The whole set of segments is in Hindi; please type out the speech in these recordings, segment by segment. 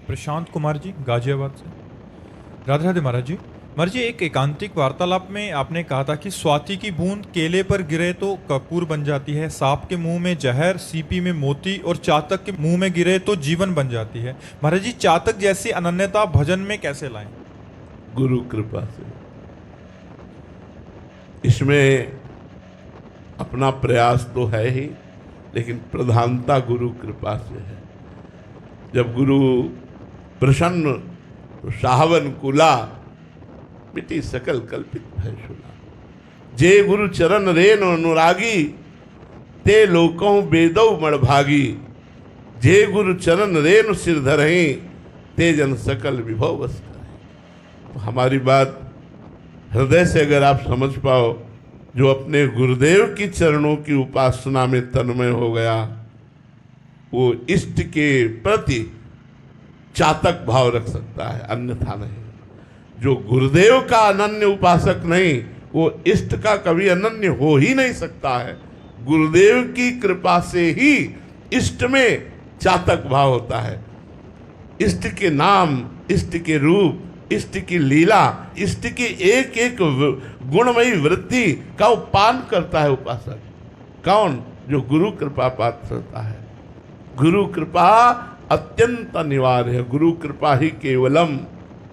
प्रशांत कुमार जी, गाजियाबाद से। राधे राधे महाराज जी। महाराज जी, एक एकांतिक वार्तालाप में आपने कहा था कि स्वाति की बूंद केले पर गिरे तो कपूर बन जाती है, सांप के मुंह में जहर, सीपी में मोती और चातक के मुंह में गिरे तो जीवन बन जाती है। महाराज जी, चातक जैसी अनन्यता भजन में कैसे लाएं? गुरु कृपा से। इसमें अपना प्रयास तो है ही, लेकिन प्रधानता गुरु कृपा से है। जब गुरु प्रसन्न तो साहवन कुला, मिटी सकल कल्पित भय शुला। जे गुरु चरण रेन अनुरागी, ते लोकों बेदौ मणभागी। जे गुरु चरण रेन सिर धरहि, ते जन सकल विभव वस करहि। तो हमारी बात हृदय से अगर आप समझ पाओ, जो अपने गुरुदेव की चरणों की उपासना में तन्मय हो गया, वो इष्ट के प्रति चातक भाव रख सकता है, अन्यथा नहीं। जो गुरुदेव का अनन्य उपासक नहीं, वो इष्ट का कभी अनन्य हो ही नहीं सकता है। गुरुदेव की कृपा से ही इष्ट में चातक भाव होता है। इष्ट के नाम, इष्ट के रूप, इष्ट की लीला, इष्ट की एक एक गुणमयी वृत्ति का उपान करता है उपासक। कौन? जो गुरु कृपा पात्र होता है। गुरु कृपा अत्यंत अनिवार्य है। गुरु कृपा ही केवलम।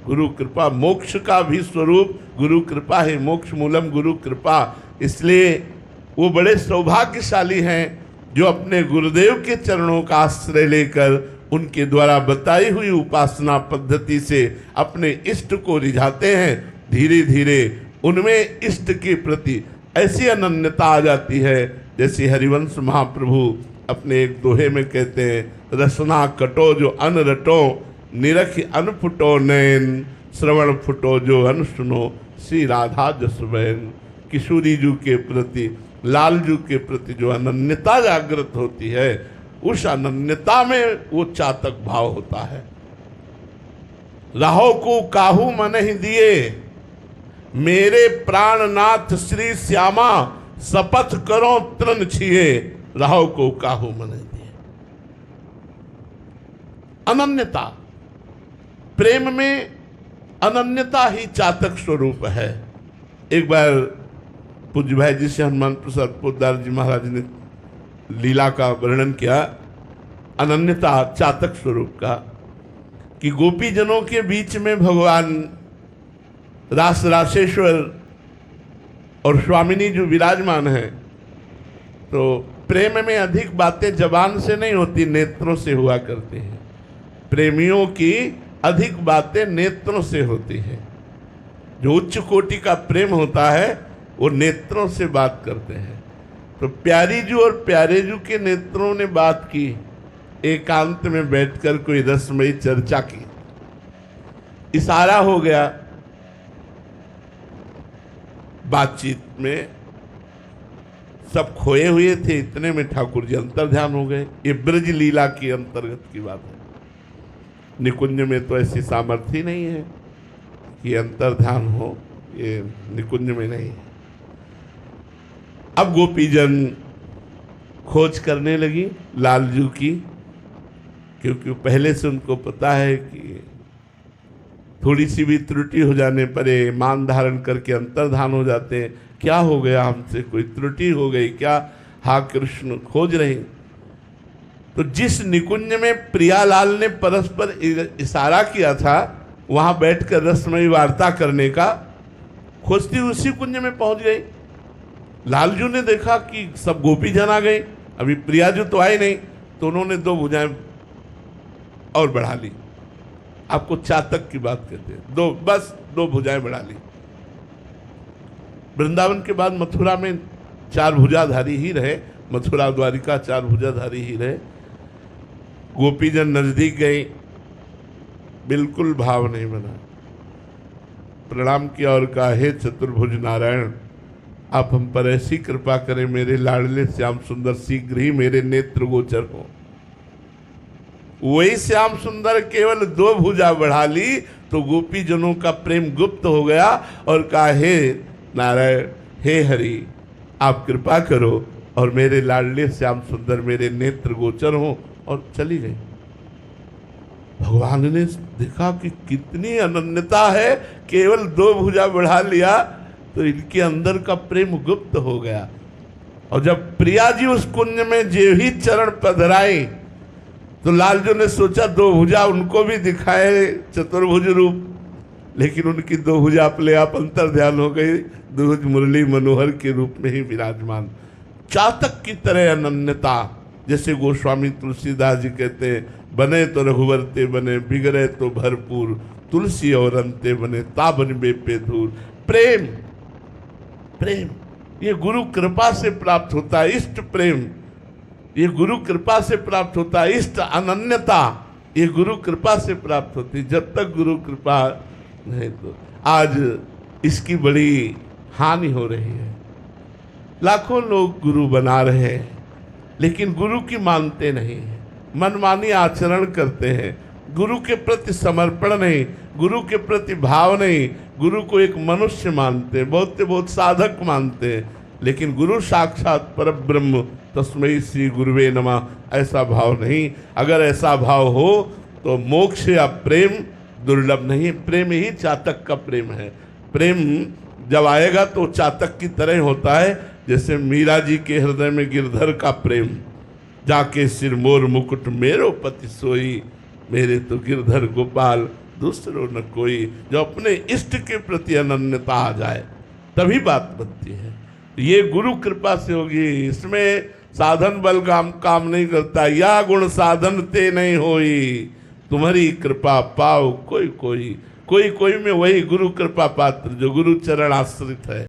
गुरु कृपा मोक्ष का भी स्वरूप। गुरु कृपा है मोक्ष मूलम गुरु कृपा। इसलिए वो बड़े सौभाग्यशाली हैं जो अपने गुरुदेव के चरणों का आश्रय लेकर उनके द्वारा बताई हुई उपासना पद्धति से अपने इष्ट को रिझाते हैं। धीरे धीरे उनमें इष्ट के प्रति ऐसी अनन्यता आ जाती है, जैसे हरिवंश महाप्रभु अपने एक दोहे में कहते हैं, रसना कटो जो अन रटो, निरख अन फुटो नैन, श्रवण फुटो जो अन सुनो, श्री राधा जसवैन। किशोरी जी के प्रति, लाल जी के प्रति जो अनन्यता जागृत होती है, उस अनन्यता में वो चातक भाव होता है। राहो को काहू मन ही दिए, मेरे प्राणनाथ श्री श्यामा, शपथ करो तृण छिए, राहो को काहू मन ही दिए। अनन्यता, प्रेम में अनन्यता ही चातक स्वरूप है। एक बार पूज्य भाई जी से हनुमान प्रसाद पोद्दार जी महाराज ने लीला का वर्णन किया, अनन्यता चातक स्वरूप का, कि गोपी जनों के बीच में भगवान रास रासेश्वर और स्वामिनी जो विराजमान है, तो प्रेम में अधिक बातें जबान से नहीं होती, नेत्रों से हुआ करती हैं। प्रेमियों की अधिक बातें नेत्रों से होती हैं। जो उच्च कोटि का प्रेम होता है वो नेत्रों से बात करते हैं। तो प्यारी जू और प्यारे जू के नेत्रों ने बात की, एकांत में बैठकर कोई रसमयी चर्चा की, इशारा हो गया बातचीत में। सब खोए हुए थे, इतने में ठाकुर जी अंतर्ध्यान हो गए। ये ब्रज लीला की अंतर्गत की बात है। निकुंज में तो ऐसी सामर्थ्य नहीं है कि अंतर्ध्यान हो, ये निकुंज में नहीं है। अब गोपीजन खोज करने लगी लालजू की, क्योंकि पहले से उनको पता है कि थोड़ी सी भी त्रुटि हो जाने पर ये मान धारण करके अंतर्धान हो जाते हैं। क्या हो गया हमसे, कोई त्रुटि हो गई क्या? हा कृष्ण खोज रहे। तो जिस निकुंज में प्रियालाल ने परस्पर इशारा किया था, वहां बैठकर रसमयी वार्ता करने का, खोजती उसी कुंज में पहुंच गई। लालजू ने देखा कि सब गोपी जन आ गए, अभी प्रियाजू तो आए नहीं, तो उन्होंने दो भुजाएं और बढ़ा ली। आपको चातक की बात कहते हैं, दो भुजाएं बढ़ा ली। वृंदावन के बाद मथुरा में चार भुजाधारी ही रहे, मथुरा द्वारिका चार भुजाधारी ही रहे। गोपीजन नजदीक गई, बिल्कुल भाव नहीं बना। प्रणाम किया और कहा, हे चतुर्भुज नारायण, आप हम पर ऐसी कृपा करें, मेरे लाडले श्याम सुंदर शीघ्र ही मेरे नेत्र गोचर हो। वही श्याम सुंदर केवल दो भुजा बढ़ा ली तो गोपी जनों का प्रेम गुप्त हो गया और कहा, हे नारायण, हे हरि, आप कृपा करो और मेरे लाडले श्याम सुंदर मेरे नेत्र गोचर हो, और चली गई। भगवान ने देखा कि कितनी अनन्यता है, केवल 2 भुजा बढ़ा लिया तो इनके अंदर का प्रेम गुप्त हो गया। और जब प्रिया जी उस कुंज में जे ही चरण पधराए तो लालजू ने सोचा 2 भुजा उनको भी दिखाए चतुर्भुज रूप, लेकिन उनकी 2 भुजा अपने आप अंतर ध्यान हो गई, दुर्ज मुरली मनोहर के रूप में ही विराजमान। चातक की तरह अनन्यता, जैसे गोस्वामी तुलसीदास जी कहते हैं, बने तो रघुवर ते बने, बिगड़े तो भरपूर, तुलसी और अंते बने, ताबन बेपे धूर। प्रेम, प्रेम ये गुरु कृपा से प्राप्त होता है। इष्ट प्रेम ये गुरु कृपा से प्राप्त होता है। इष्ट अनन्यता ये गुरु कृपा से प्राप्त होती है। जब तक गुरु कृपा नहीं, तो आज इसकी बड़ी हानि हो रही है। लाखों लोग गुरु बना रहे हैं, लेकिन गुरु की मानते नहीं हैं, मनमानी आचरण करते हैं, गुरु के प्रति समर्पण नहीं, गुरु के प्रति भाव नहीं, गुरु को एक मनुष्य मानते हैं, बहुत साधक मानते हैं, लेकिन गुरु साक्षात परब्रह्म तस्मै श्री गुरुवे नमः ऐसा भाव नहीं। अगर ऐसा भाव हो तो मोक्ष या प्रेम दुर्लभ नहीं। प्रेम ही चातक का प्रेम है। प्रेम जब आएगा तो चातक की तरह होता है, जैसे मीरा जी के हृदय में गिरधर का प्रेम, जाके सिर मोर मुकुट मेरो पति सोई, मेरे तो गिरधर गोपाल दूसरो न कोई। जो अपने इष्ट के प्रति अनन्यता आ जाए तभी बात बनती है। ये गुरु कृपा से होगी। इसमें साधन बल काम नहीं करता। या गुण साधन ते नहीं होई, तुम्हारी कृपा पाओ कोई कोई में वही गुरु कृपा पात्र जो गुरु चरण आश्रित है।